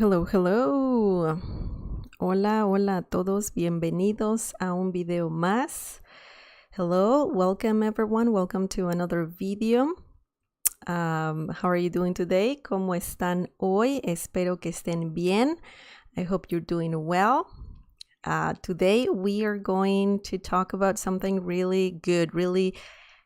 Hello, hello. Hola, hola a todos. Bienvenidos a un video más. Hello, welcome everyone. Welcome to another video. How are you doing today? ¿Cómo están hoy? Espero que estén bien. I hope you're doing well. Today we are going to talk about something really good, really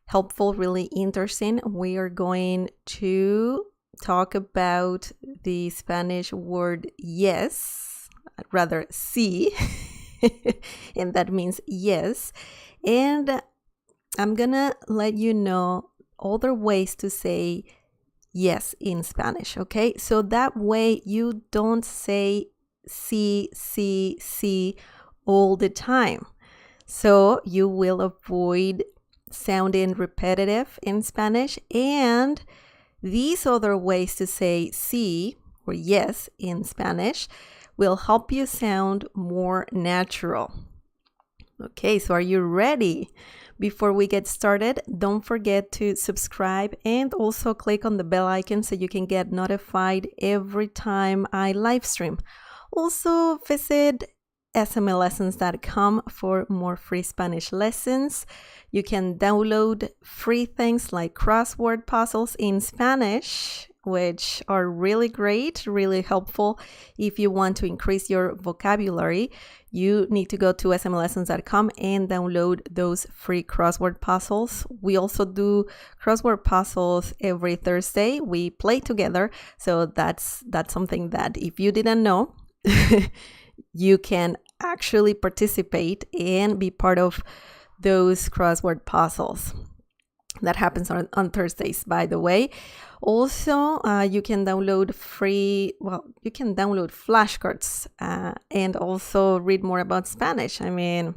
helpful, really interesting. We are going to talk about the Spanish word yes, rather sí, and that means yes. And I'm gonna let you know other ways to say yes in Spanish, okay? So that way you don't say sí all the time. So you will avoid sounding repetitive in Spanish, and these other ways to say sí or yes in Spanish will help you sound more natural. Okay, so are you ready? Before we get started, don't forget to subscribe and also click on the bell icon so you can get notified every time I live stream. Also visit smlessons.com for more free Spanish lessons. You can download free things like crossword puzzles in Spanish, which are really great, really helpful. If you want to increase your vocabulary, you need to go to smlessons.com and download those free crossword puzzles. We also do crossword puzzles every Thursday. We play together, so that's something that if you didn't know, you can actually participate and be part of those crossword puzzles. That happens on Thursdays, by the way. Also, you can download flashcards and also read more about Spanish. I mean,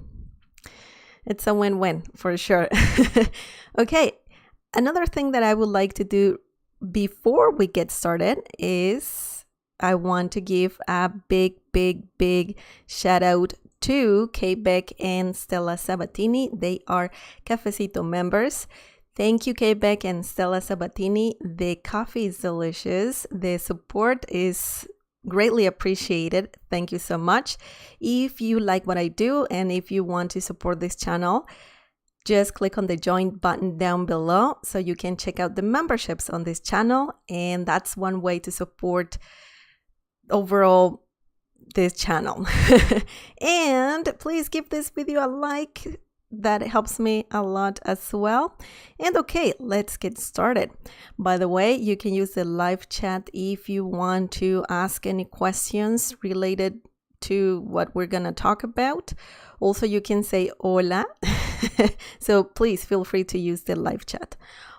it's a win-win for sure. Okay, another thing that I would like to do before we get started is I want to give a big shout out to Kay Beck and Stella Sabatini. They are Cafecito members. Thank you, Kay Beck and Stella Sabatini. The coffee is delicious. The support is greatly appreciated. Thank you so much. If you like what I do and if you want to support this channel, just click on the join button down below so you can check out the memberships on this channel. And that's one way to support overall this channel. And please give this video a like. That helps me a lot as well. And okay, let's get started. By the way, you can use the live chat if you want to ask any questions related to what we're gonna talk about. Also, you can say hola. So please feel free to use the live chat.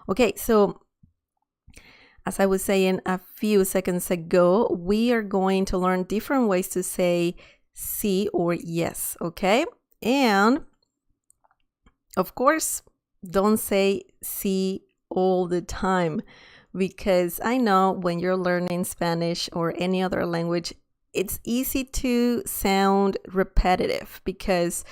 Okay, so as I was saying a few seconds ago, we are going to learn different ways to say sí or yes, okay? And of course, don't say sí all the time, because I know when you're learning Spanish or any other language, it's easy to sound repetitive because,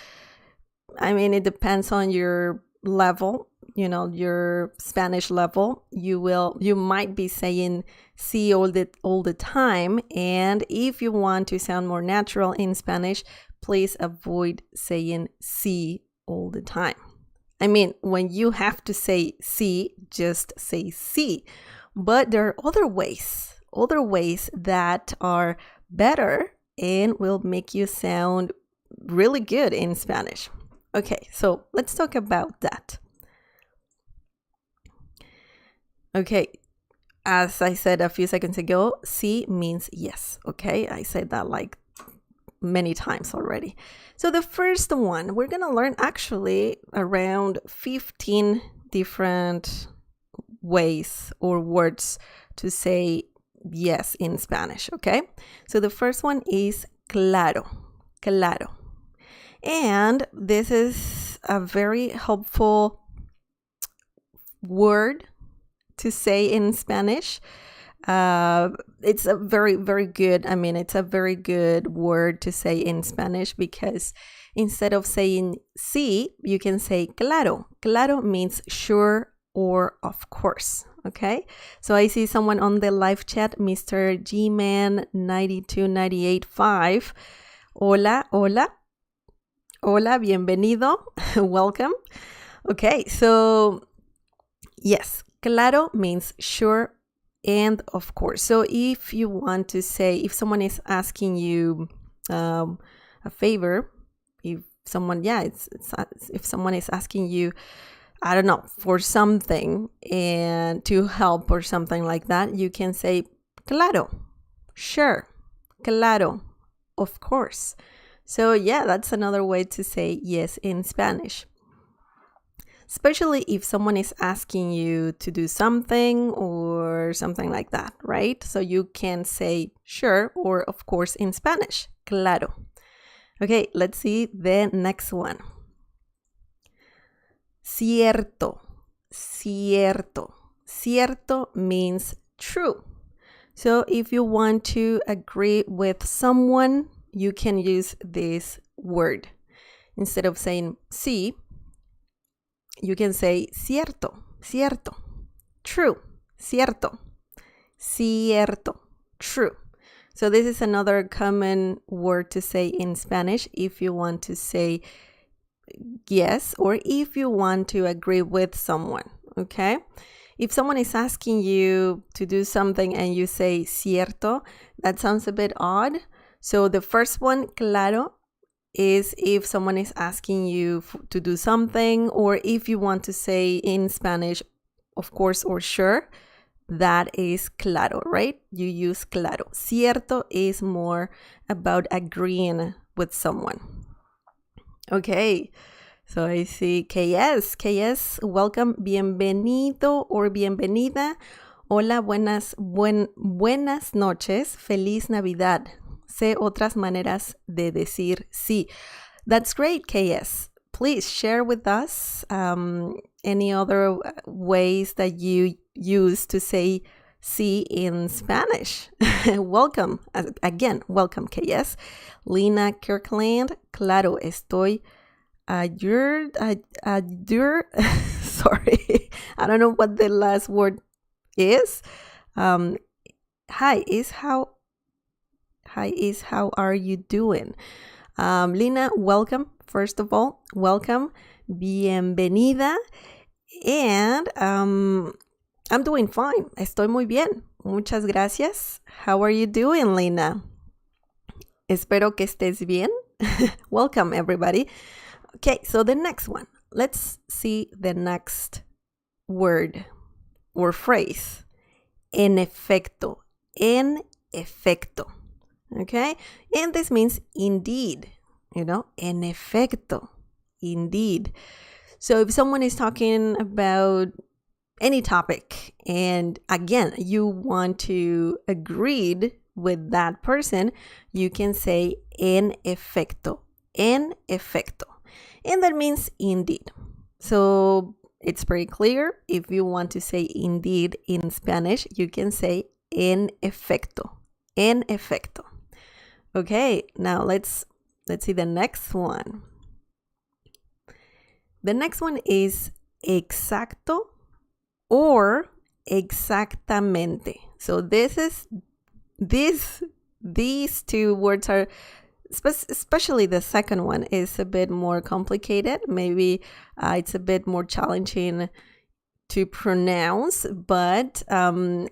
I mean, it depends on your level, you know, your Spanish level. You might be saying sí all the time, and if you want to sound more natural in Spanish, please avoid saying sí all the time. I mean, when you have to say sí, just say sí. But there are other ways that are better and will make you sound really good in Spanish. Okay, so let's talk about that. Okay, as I said a few seconds ago, sí means yes, okay? I said that like many times already. So the first one, we're gonna learn actually around 15 different ways or words to say yes in Spanish, okay? So the first one is claro, claro. And this is a very helpful word to say in Spanish. It's a very good, it's a very good word to say in Spanish because instead of saying sí, you can say claro. Claro means sure or of course, Okay, so I see someone on the live chat, Mr. G-Man 92985. Hola, hola. Hola, bienvenido. Welcome. Okay, so yes, claro means sure and of course. So if you want to say, if someone is asking you a favor, if someone is asking you, I don't know, for something and to help or something like that, you can say claro, sure, claro, of course. So yeah, that's another way to say yes in Spanish. Especially if someone is asking you to do something or something like that, right? So you can say sure or of course in Spanish, claro. Okay, let's see the next one. Cierto, cierto. Cierto means true. So if you want to agree with someone, you can use this word. Instead of saying sí, you can say cierto, cierto, true, cierto, cierto, true. So this is another common word to say in Spanish if you want to say yes or if you want to agree with someone, okay? If someone is asking you to do something and you say cierto, that sounds a bit odd. So the first one, claro, is if someone is asking you to do something, or if you want to say in Spanish, of course, or sure, that is claro, right? You use claro. Cierto is more about agreeing with someone. Okay, so I see KS, welcome, bienvenido or bienvenida. Hola, buenas noches, feliz Navidad. Sé otras maneras de decir sí. That's great, KS. Please share with us any other ways that you use to say sí in Spanish. Welcome. Again, welcome, KS. Lina Kirkland, claro, estoy sorry, I don't know what the last word is. Hi, how are you doing? Lina, welcome. First of all, welcome. Bienvenida. And I'm doing fine. Estoy muy bien. Muchas gracias. How are you doing, Lina? Espero que estés bien. Welcome, everybody. Okay, so the next one. Let's see the next word or phrase. En efecto. En efecto. Okay, and this means indeed, en efecto, indeed. So if someone is talking about any topic and again you want to agree with that person, you can say en efecto, and that means indeed. So it's pretty clear. If you want to say indeed in Spanish, you can say en efecto, en efecto. Okay, now let's see the next one. The next one is exacto or exactamente. So these two words are, especially the second one, is a bit more complicated. Maybe it's a bit more challenging to pronounce, but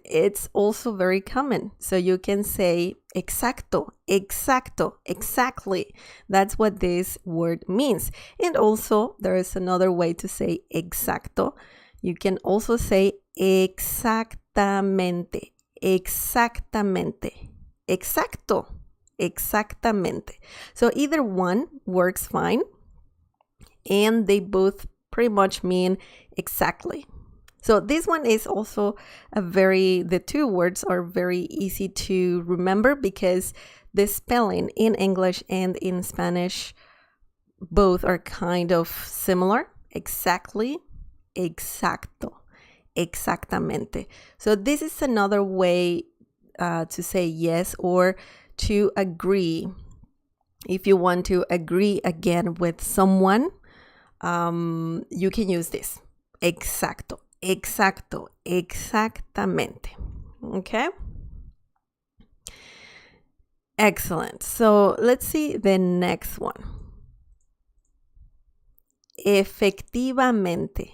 it's also very common. So you can say exacto, exactly. That's what this word means. And also there is another way to say exacto. You can also say exactamente, exacto, exactamente. So either one works fine, and they both pretty much mean exactly. So this one is also the two words are very easy to remember because the spelling in English and in Spanish both are kind of similar. Exactly, exacto, exactamente. So this is another way to say yes or to agree. If you want to agree again with someone, you can use this. Exacto. exacto, exactamente. Okay? Excellent. So let's see the next one. Efectivamente.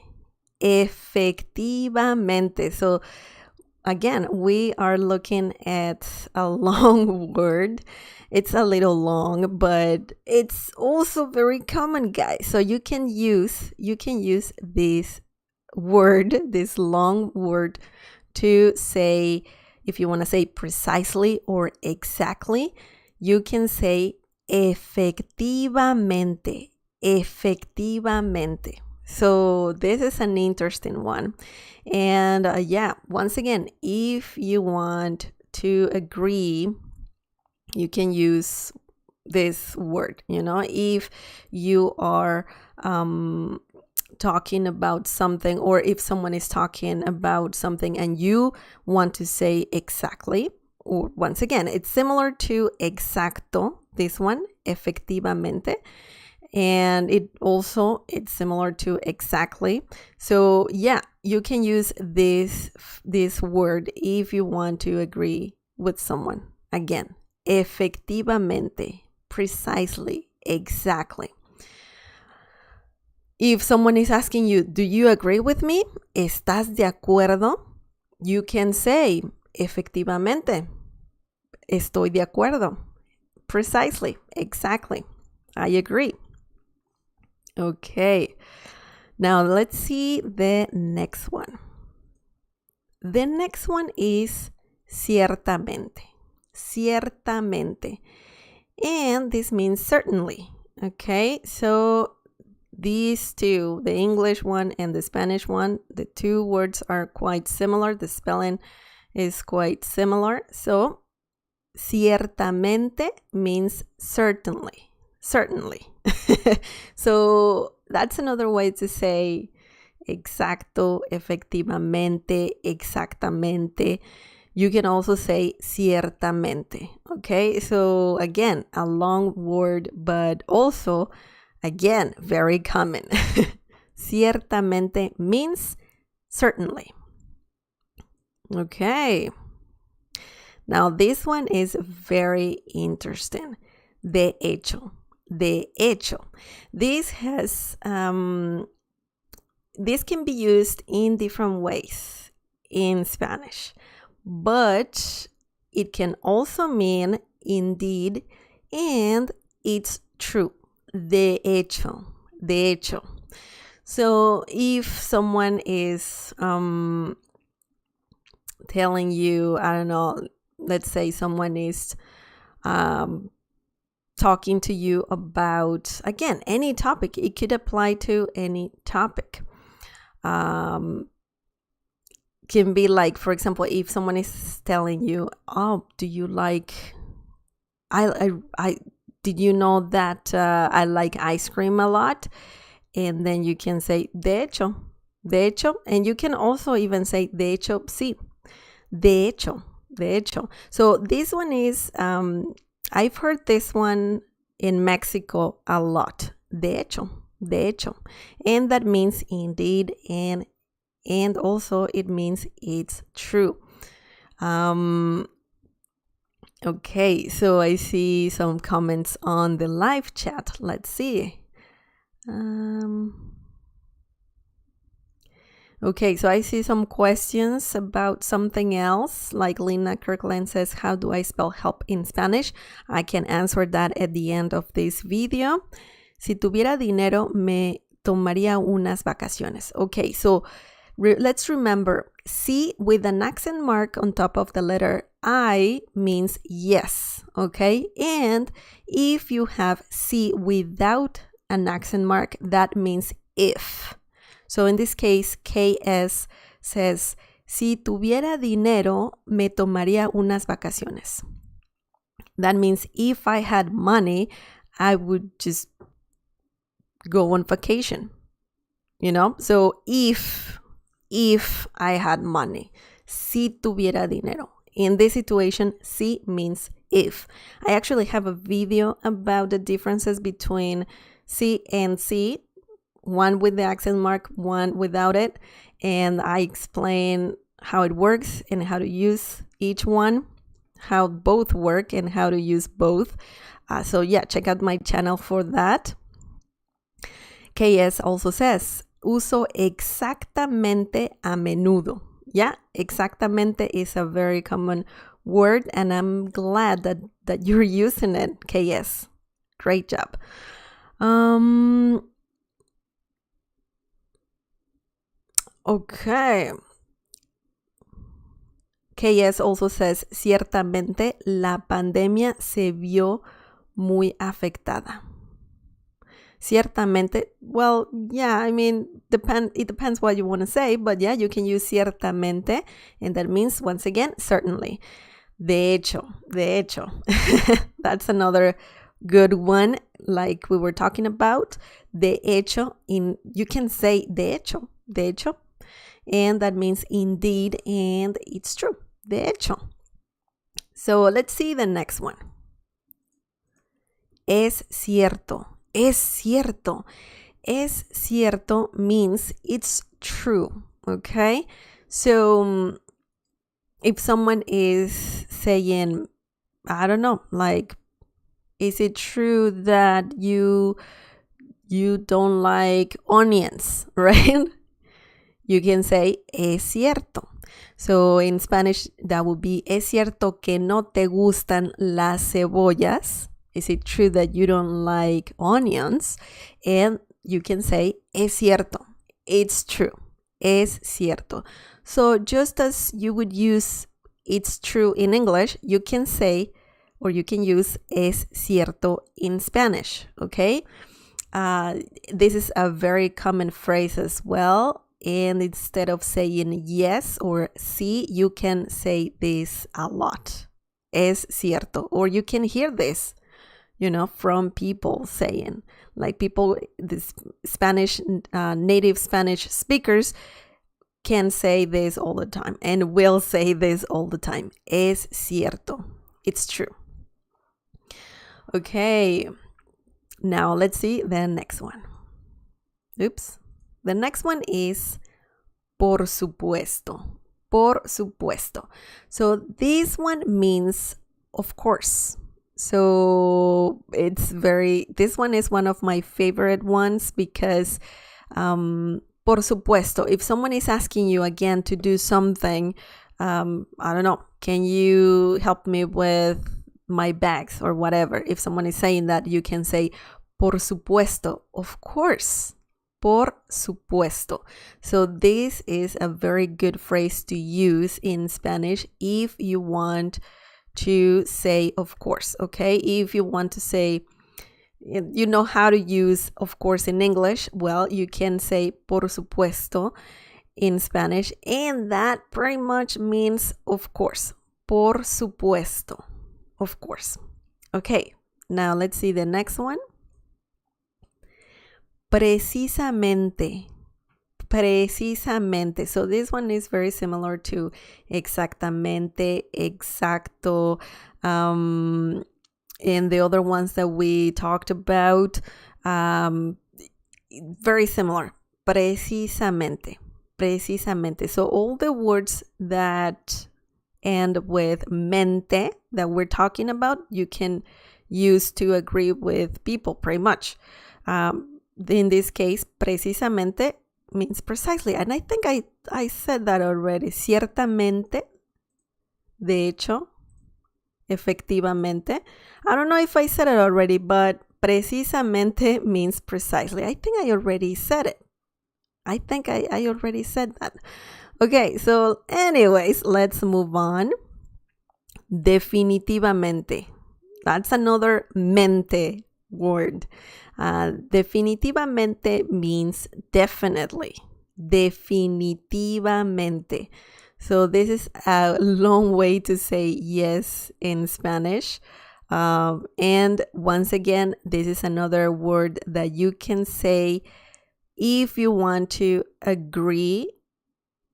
Efectivamente. So again, we are looking at a long word. It's a little long, but it's also very common, guys. So you can use this word, this long word, to say, if you want to say precisely or exactly, you can say efectivamente. Efectivamente. So this is an interesting one. And yeah, once again, if you want to agree, you can use this word. If you are talking about something, or if someone is talking about something and you want to say exactly, or once again, it's similar to exacto, this one, efectivamente. And it's similar to exactly. So yeah, you can use this word if you want to agree with someone. Again, efectivamente, precisely, exactly. If someone is asking you, do you agree with me? ¿Estás de acuerdo? You can say, efectivamente, estoy de acuerdo. Precisely, exactly, I agree. Okay, now let's see the next one. The next one is ciertamente. Ciertamente. And this means certainly. Okay, so these two, the English one and the Spanish one, the two words are quite similar. The spelling is quite similar. So ciertamente means certainly. Certainly. So that's another way to say exacto, efectivamente, exactamente. You can also say ciertamente. Okay, so again, a long word, but also, again, very common. Ciertamente means certainly. Okay. Now this one is very interesting. De hecho. De hecho. This can be used in different ways in Spanish, but it can also mean indeed, and it's true. De hecho. De hecho. So if someone is telling you, I don't know, let's say someone is talking to you about, again, any topic. It could apply to any topic. Can be like, for example, if someone is telling you, oh, do you like, did you know that I like ice cream a lot? And then you can say, de hecho, and you can also even say, de hecho, sí, de hecho. So this one is, I've heard this one in Mexico a lot. De hecho. And that means indeed, and also it means it's true. Okay, so I see some comments on the live chat. Let's see. Okay, so I see some questions about something else. Like Lina Kirkland says, how do I spell help in Spanish? I can answer that at the end of this video. Si tuviera dinero, me tomaría unas vacaciones. Okay, so let's remember, si with an accent mark on top of the letter I means yes, okay? And if you have si without an accent mark, that means if. So in this case, KS says, si tuviera dinero, me tomaría unas vacaciones. That means if I had money, I would just go on vacation, So if I had money, si tuviera dinero. In this situation, si means if. I actually have a video about the differences between si and si one with the accent mark, one without it. And I explain how it works and how to use each one, how both work and how to use both. So yeah, check out my channel for that. KS also says, uso exactamente a menudo. Yeah, exactamente is a very common word, and I'm glad that you're using it, KS. Great job. Okay. KS also says, ciertamente la pandemia se vio muy afectada. Ciertamente, well, yeah, I mean, it depends what you want to say, but yeah, you can use ciertamente, and that means, once again, certainly. De hecho. That's another good one, like we were talking about. De hecho, you can say de hecho, and that means indeed, and it's true. De hecho. So let's see the next one. Es cierto. Es cierto. Es cierto means it's true. Okay? So if someone is saying, I don't know, like, is it true that you don't like onions, right? You can say, es cierto. So in Spanish, that would be, es cierto que no te gustan las cebollas. Is it true that you don't like onions? And you can say, es cierto. It's true. Es cierto. So just as you would use it's true in English, you can say, or you can use es cierto in Spanish, okay? This is a very common phrase as well. And instead of saying yes or sí, you can say this a lot. Es cierto. Or you can hear this, from people saying, like people, this Spanish, native Spanish speakers can say this all the time and will say this all the time. Es cierto. It's true. Okay. Now let's see the next one. Oops. The next one is por supuesto. Por supuesto. So this one means of course. So this one is one of my favorite ones because por supuesto, if someone is asking you again to do something, I don't know, can you help me with my bags or whatever? If someone is saying that, you can say por supuesto, of course. Por supuesto. So this is a very good phrase to use in Spanish if you want to say of course, okay? If you want to say, you know how to use of course in English, well, you can say por supuesto in Spanish, and that pretty much means of course. Por supuesto. Of course. Okay, now let's see the next one. Precisamente. Precisamente. So this one is very similar to exactamente, exacto, and the other ones that we talked about. Very similar. Precisamente. Precisamente. So all the words that end with mente that we're talking about, you can use to agree with people pretty much. In this case, precisamente means precisely. And I think I said that already. Ciertamente, de hecho, efectivamente. I don't know if I said it already, but precisamente means precisely. I think I already said it. I think I already said that. Okay, so anyways, let's move on. Definitivamente. That's another mente word. Definitivamente means definitely. Definitivamente. So this is a long way to say yes in Spanish. And once again, this is another word that you can say if you want to agree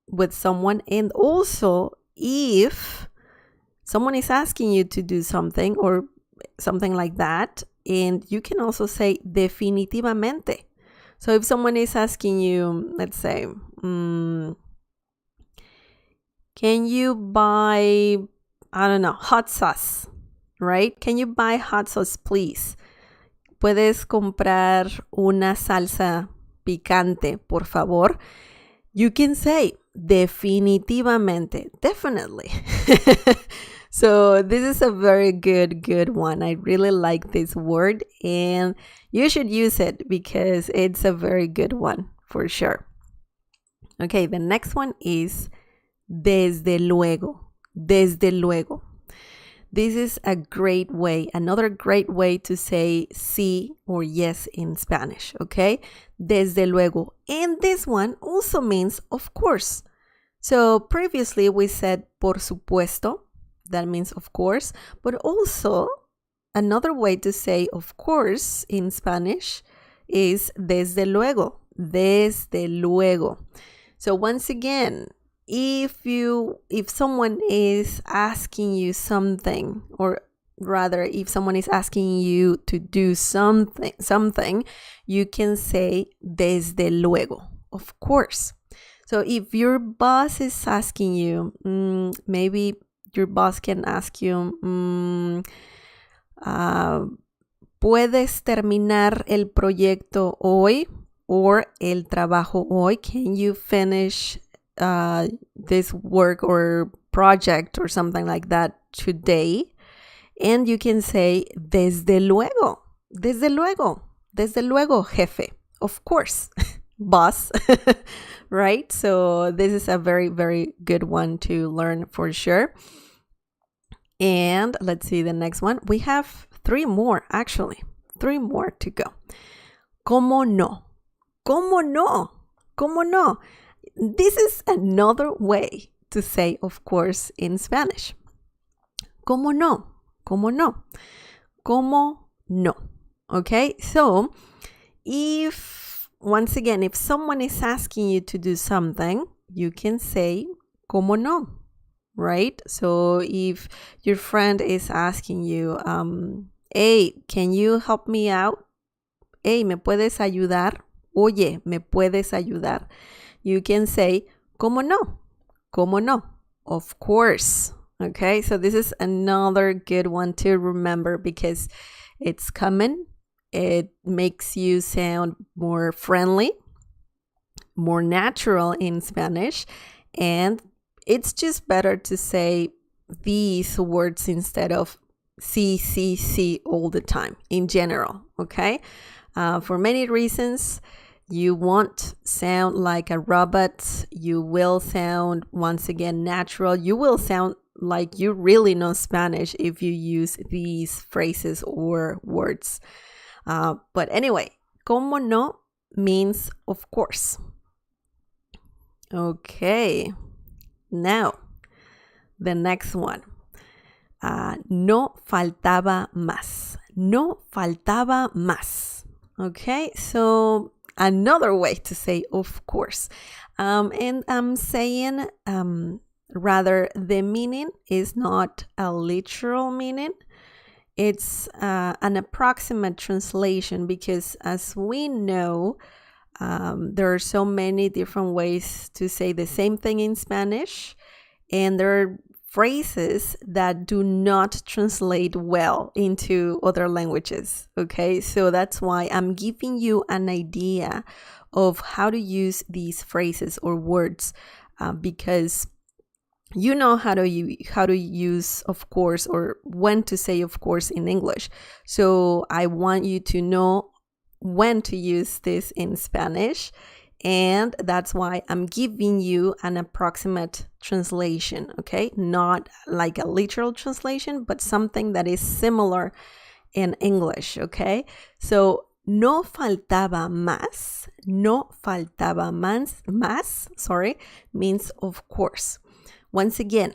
with someone, and also if someone is asking you to do something or something like that. And you can also say definitivamente. So if someone is asking you, let's say, can you buy, I don't know, hot sauce, right? Can you buy hot sauce, please? ¿Puedes comprar una salsa picante, por favor? You can say, definitivamente, definitely. So this is a very good one. I really like this word and you should use it because it's a very good one for sure. Okay, the next one is desde luego. Desde luego. This is a great way, another great way to say sí or yes in Spanish, okay? Desde luego. And this one also means of course. So previously we said por supuesto, that means of course, but also another way to say of course in Spanish is desde luego, desde luego. So once again, if someone is asking you something, or rather if someone is asking you to do something, you can say desde luego, of course. So if your boss is asking you, maybe your boss can ask you, ¿puedes terminar el proyecto hoy? Or el trabajo hoy? Can you finish this work or project or something like that today? And you can say, desde luego, desde luego, desde luego, jefe, of course, boss, right? So this is a very, very good one to learn for sure. And let's see the next one. We have three more, actually. Three more to go. ¿Cómo no? ¿Cómo no? ¿Cómo no? This is another way to say of course in Spanish. ¿Cómo no? ¿Cómo no? ¿Cómo no? Okay, so once again, if someone is asking you to do something, you can say ¿cómo no? Right? So if your friend is asking you, hey, can you help me out? Hey, ¿me puedes ayudar? Oye, ¿me puedes ayudar? You can say, ¿cómo no? ¿Cómo no? Of course. Okay, so this is another good one to remember because it's common. It makes you sound more friendly, more natural in Spanish, and it's just better to say these words instead of sí all the time in general, okay? For many reasons, you won't sound like a robot. You will sound, once again, natural. You will sound like you really know Spanish if you use these phrases or words. But anyway, ¿cómo no? Means of course. Okay, now the next one. No faltaba más. No faltaba más. Okay, so another way to say of course. And I'm saying rather the meaning is not a literal meaning. It's an approximate translation because as we know, there are so many different ways to say the same thing in Spanish, and there are phrases that do not translate well into other languages, okay? So that's why I'm giving you an idea of how to use these phrases or words because you know how to use of course or when to say of course in English. So I want you to know when to use this in Spanish, and that's why I'm giving you an approximate translation, okay? Not like a literal translation, but something that is similar in English, okay? So no faltaba más, sorry, means of course. Once again,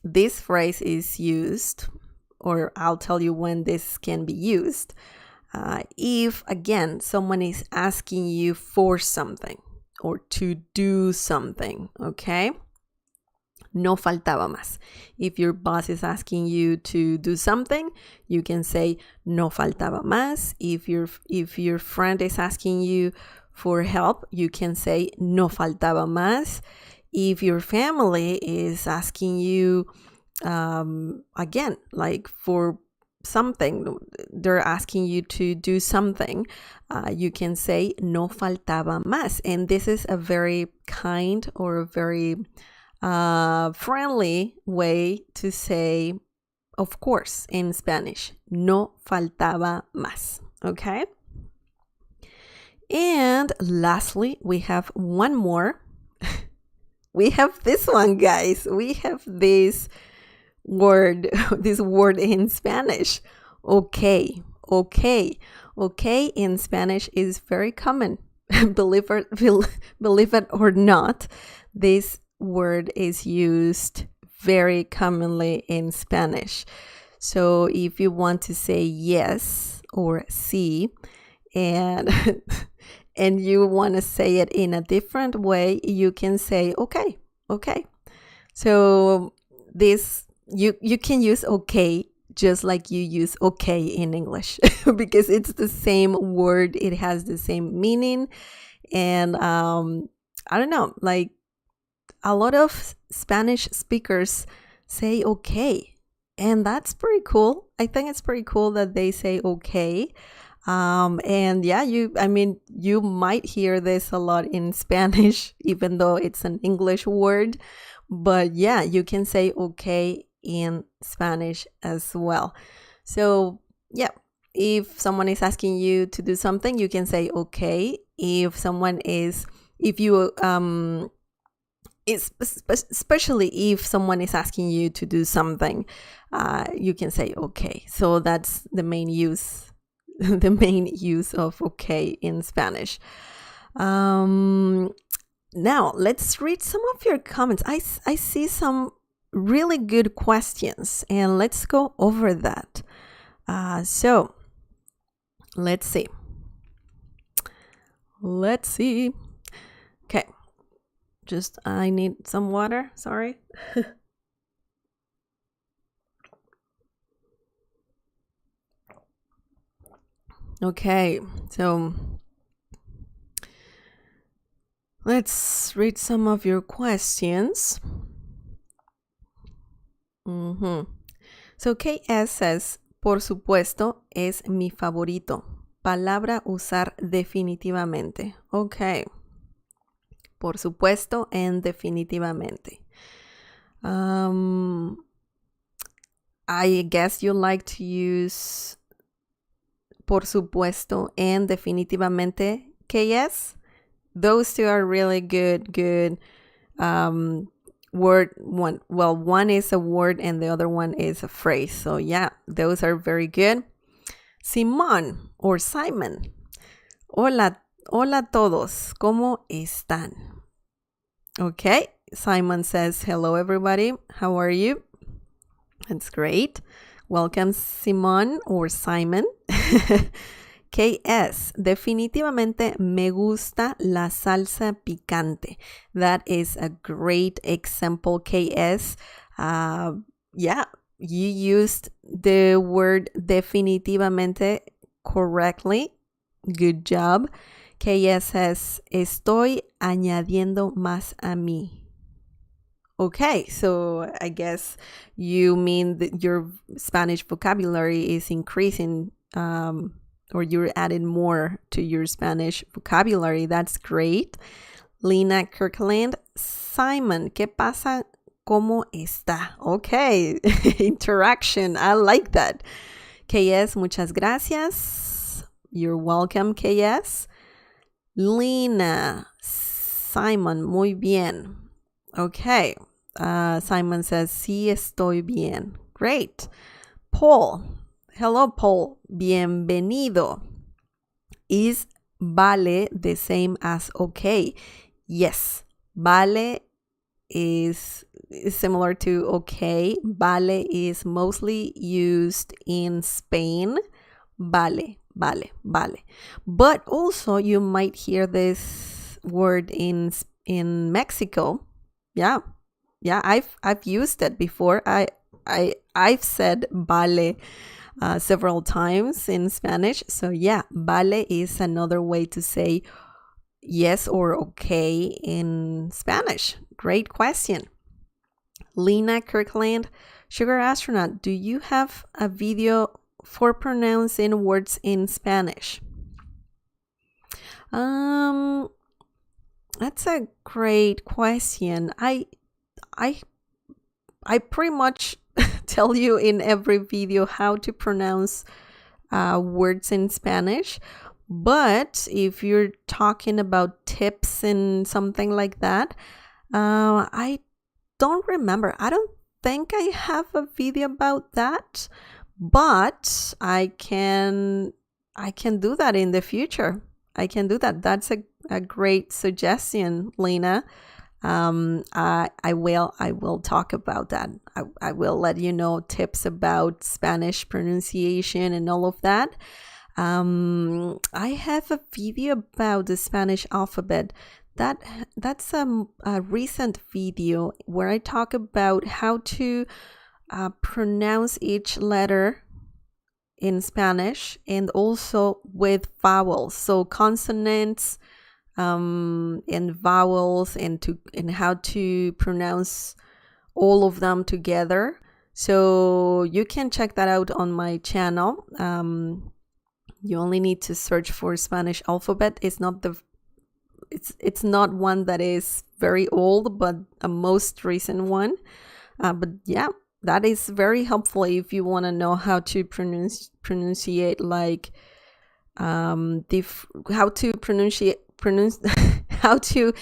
this phrase is used, or I'll tell you when this can be used. If, again, someone is asking you for something or to do something, okay? No faltaba más. If your boss is asking you to do something, you can say no faltaba más. If your friend is asking you for help, you can say no faltaba más. If your family is asking you, again, like for something, they're asking you to do something, you can say no faltaba más. And this is a very kind or a very friendly way to say, of course, in Spanish. No faltaba más. Okay? And lastly, we have one more. We have this one, guys. We have this word in Spanish. Okay. Okay in Spanish is very common. Believe it or not, this word is used very commonly in Spanish. So if you want to say yes or sí, and and you want to say it in a different way, you can say okay. So this you can use okay just like you use okay in English because it's the same word, it has the same meaning. And I don't know, like a lot of Spanish speakers say okay, and that's pretty cool. I think it's pretty cool that they say okay. And yeah, you might hear this a lot in Spanish, even though it's an English word. But yeah, you can say okay in Spanish as well. So yeah, if someone is asking you to do something, you can say okay. Especially if someone is asking you to do something, you can say okay. So that's the main use of okay in Spanish. Now let's read some of your comments. I see some really good questions, and let's go over that. So let's see. Okay, just I need some water. Sorry. Okay, so let's read some of your questions. So KS says, por supuesto, es mi favorito. Palabra usar definitivamente. Okay. Por supuesto and definitivamente. I guess you like to use por supuesto and definitivamente. KS? Those two are really good word. One is a word and the other one is a phrase. So yeah, those are very good. Simón or Simon. Hola todos. ¿Cómo están? Okay, Simon says, hello everybody. How are you? That's great. Welcome, Simón or Simon. KS, definitivamente me gusta la salsa picante. That is a great example, KS. Yeah, you used the word definitivamente correctly. Good job. KS says, estoy añadiendo más a mí. Okay, so I guess you mean that your Spanish vocabulary is increasing, or you're adding more to your Spanish vocabulary. That's great. Lina Kirkland, Simon, ¿qué pasa? ¿Cómo está? Okay, interaction. I like that. KS, muchas gracias. You're welcome, KS. Lina, Simon, muy bien. Okay. Simon says, sí estoy bien. Great. Paul. Hello, Paul. Bienvenido. Is vale the same as okay? Yes. Vale is similar to okay. Vale is mostly used in Spain. Vale. But also you might hear this word in Mexico. Yeah. Yeah, I've used it before. I've said vale several times in Spanish. So yeah, vale is another way to say yes or okay in Spanish. Great question. Lena Kirkland, Sugar Astronaut, do you have a video for pronouncing words in Spanish? That's a great question. I pretty much tell you in every video how to pronounce words in Spanish. But if you're talking about tips and something like that, I don't remember. I don't think I have a video about that, but I can do that in the future. I can do that. That's a great suggestion, Lena. I will talk about that. I will let you know tips about Spanish pronunciation and all of that. I have a video about the Spanish alphabet. That's a recent video where I talk about how to pronounce each letter in Spanish and also with vowels. So consonants and vowels and how to pronounce all of them together. So you can check that out on my channel. You only need to search for Spanish alphabet. It's not one that is very old, but a most recent one. But yeah, that is very helpful if you want to know how to pronunciate like how to how to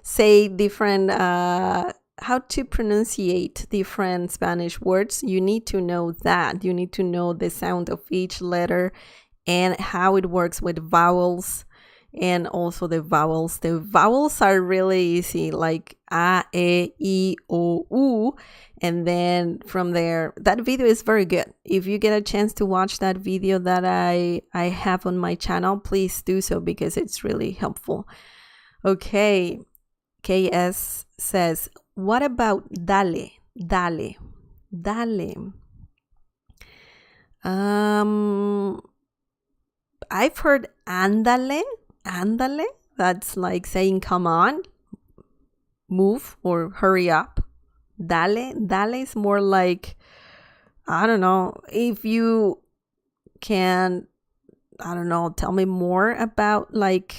say different how to pronunciate different Spanish words. You need to know that. You need to know the sound of each letter and how it works with vowels and also the vowels. The vowels are really easy, like a, e, I, o, u. And then from there, that video is very good. If you get a chance to watch that video that I have on my channel, please do so because it's really helpful. Okay, KS says, what about dale? Dale. Dale. I've heard andale. Andale. That's like saying come on, move, or hurry up. Dale. Dale is more like, I don't know, if you can, I don't know, tell me more about, like,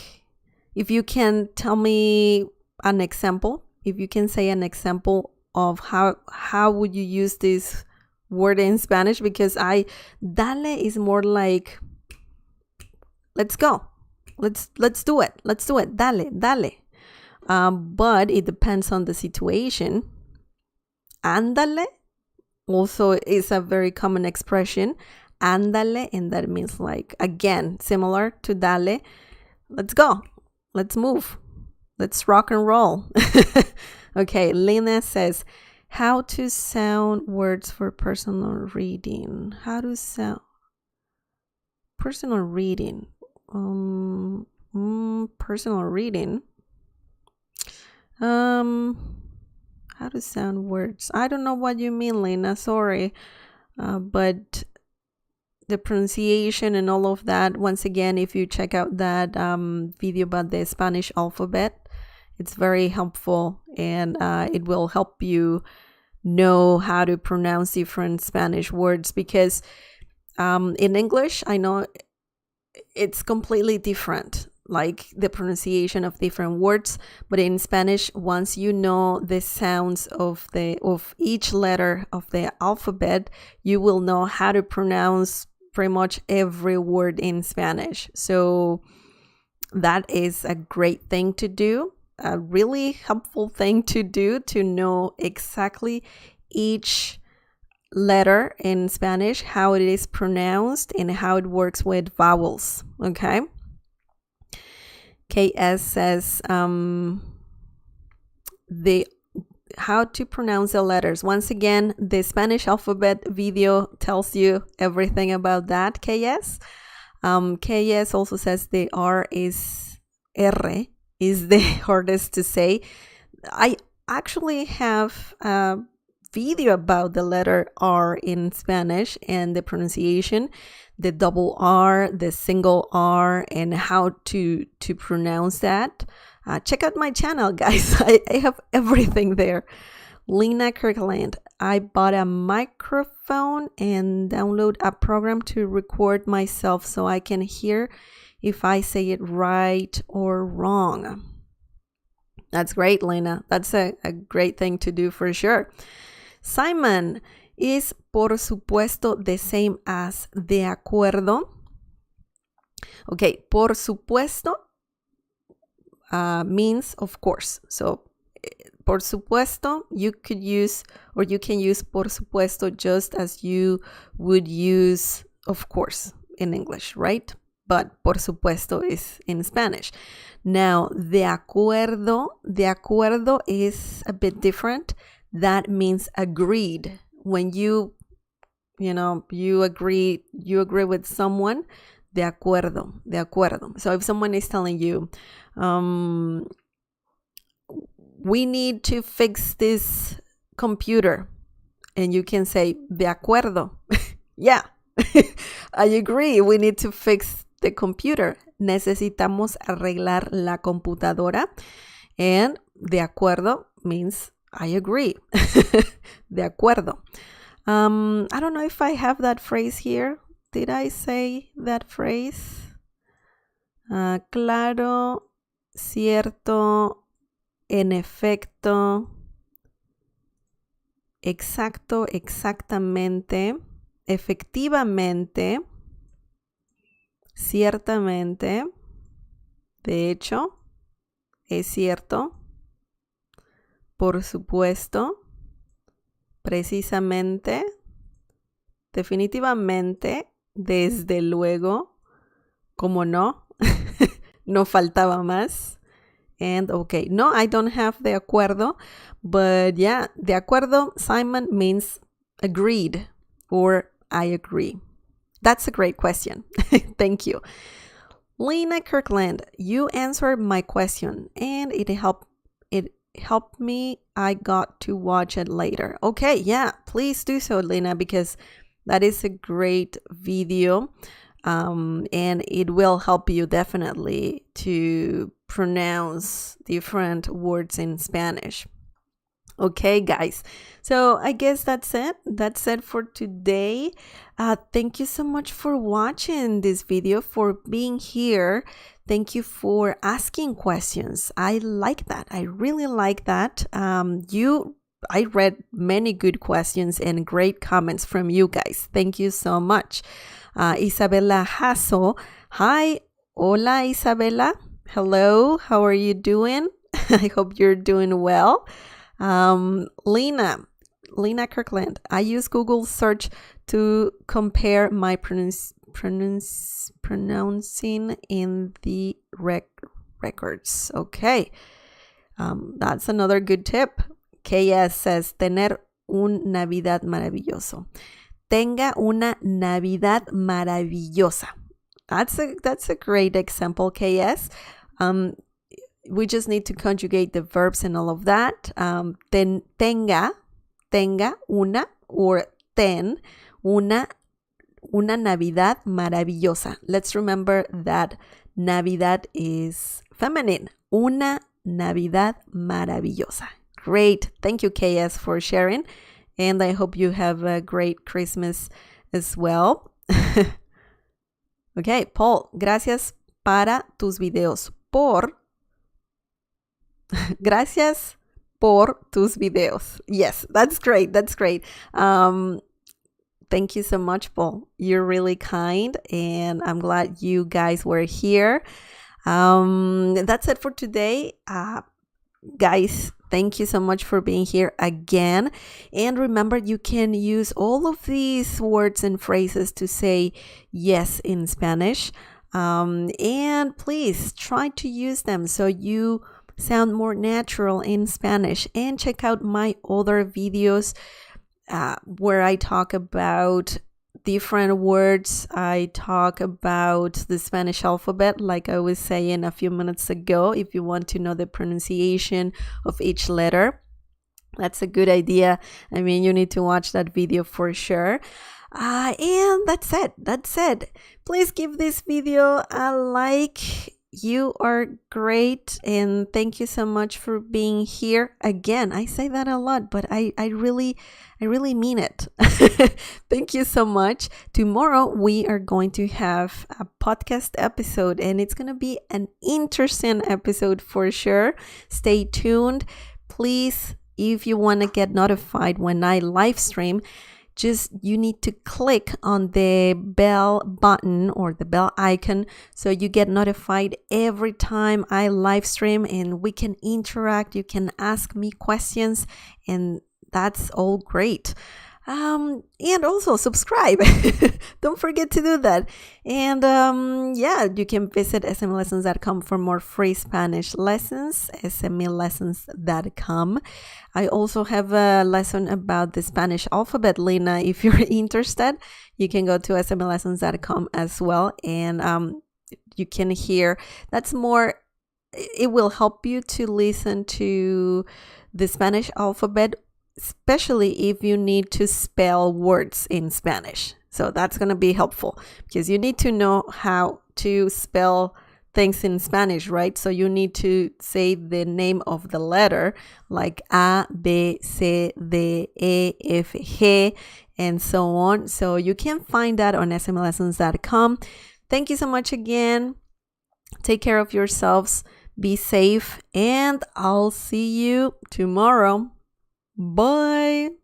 if you can tell me an example, if you can say an example of how would you use this word in Spanish, because dale is more like, let's go, let's do it, dale. But it depends on the situation. Ándale also is a very common expression. Ándale, and that means like, again, similar to dale. Let's go. Let's move. Let's rock and roll. Okay, Lena says, how to sound words for personal reading. How to sound personal reading. Personal reading. How to sound words. I don't know what you mean, Lena. Sorry. But the pronunciation and all of that, once again, if you check out that video about the Spanish alphabet, it's very helpful, and it will help you know how to pronounce different Spanish words, because in English, I know it's completely different, like the pronunciation of different words, but in Spanish, once you know the sounds of each letter of the alphabet, you will know how to pronounce pretty much every word in Spanish. So that is a great thing to do, a really helpful thing to do, to know exactly each letter in Spanish, how it is pronounced and how it works with vowels. Okay. KS says how to pronounce the letters. Once again, the Spanish alphabet video tells you everything about that, KS. KS also says the R is the hardest to say. I actually have a video about the letter R in Spanish and the pronunciation, the double R, the single R, and how to pronounce that. Check out my channel, guys. I have everything there. Lena Kirkland. I bought a microphone and download a program to record myself so I can hear if I say it right or wrong. That's great, Lena. That's a great thing to do for sure. Simon, is por supuesto the same as de acuerdo? Okay, por supuesto means of course. So, por supuesto, you can use por supuesto just as you would use of course in English, right? But por supuesto is in Spanish. Now, de acuerdo is a bit different. That means agreed. When you agree with someone, de acuerdo. So if someone is telling you, we need to fix this computer, and you can say, de acuerdo. Yeah, I agree. We need to fix the computer. Necesitamos arreglar la computadora. And de acuerdo means I agree. De acuerdo. I don't know if I have that phrase here. Did I say that phrase? Claro, cierto, en efecto, exacto, exactamente, efectivamente, ciertamente, de hecho, es cierto, por supuesto, precisamente, definitivamente, desde luego, como no, no faltaba más. And okay, no, I don't have de acuerdo, but yeah, de acuerdo, Simon, means agreed or I agree. That's a great question. Thank you. Lena Kirkland, you answered my question and it helped me. I got to watch it later. Okay, yeah, please do so, Lena, because that is a great video. And it will help you definitely to pronounce different words in Spanish. Okay, guys. So I guess that's it. That's it for today. Thank you so much for watching this video, for being here. Thank you for asking questions. I like that. I really like that. I read many good questions and great comments from you guys. Thank you so much. Isabella Hasso. Hi. Hola, Isabella. Hello. How are you doing? I hope you're doing well. Lena Kirkland. I use Google search to compare my pronouncing in the records. Okay. That's another good tip. KS says, tener un Navidad maravilloso. Tenga una Navidad maravillosa. That's a great example, KS. We just need to conjugate the verbs and all of that. Tenga una, or ten una Navidad maravillosa. Let's remember that Navidad is feminine. Una Navidad maravillosa. Great. Thank you, KS, for sharing. And I hope you have a great Christmas as well. Okay, Paul, gracias para tus videos. Gracias por tus videos. Yes, that's great. That's great. Thank you so much, Paul. You're really kind, and I'm glad you guys were here. That's it for today. Guys, thank you so much for being here again. And remember, you can use all of these words and phrases to say yes in Spanish. And please try to use them so you sound more natural in Spanish. And check out my other videos where I talk about different words. I talk about the Spanish alphabet, like I was saying a few minutes ago, if you want to know the pronunciation of each letter. That's a good idea. I mean, you need to watch that video for sure. And that's it. That's it. Please give this video a like. You are great. And thank you so much for being here. Again, I say that a lot, but I really mean it. Thank you so much. Tomorrow we are going to have a podcast episode, and it's going to be an interesting episode for sure. Stay tuned. Please, if you want to get notified when I live stream, you need to click on the bell button or the bell icon so you get notified every time I live stream, and we can interact. You can ask me questions, and that's all great. And also subscribe. Don't forget to do that. And yeah, you can visit smlessons.com for more free Spanish lessons, smlessons.com. I also have a lesson about the Spanish alphabet, Lena. If you're interested, you can go to smlessons.com as well. And you can hear, that's more, it will help you to listen to the Spanish alphabet, especially if you need to spell words in Spanish. So that's going to be helpful because you need to know how to spell things in Spanish, right? So you need to say the name of the letter like A, B, C, D, E, F, G, and so on. So you can find that on smlessons.com. Thank you so much again. Take care of yourselves. Be safe, and I'll see you tomorrow. Bye.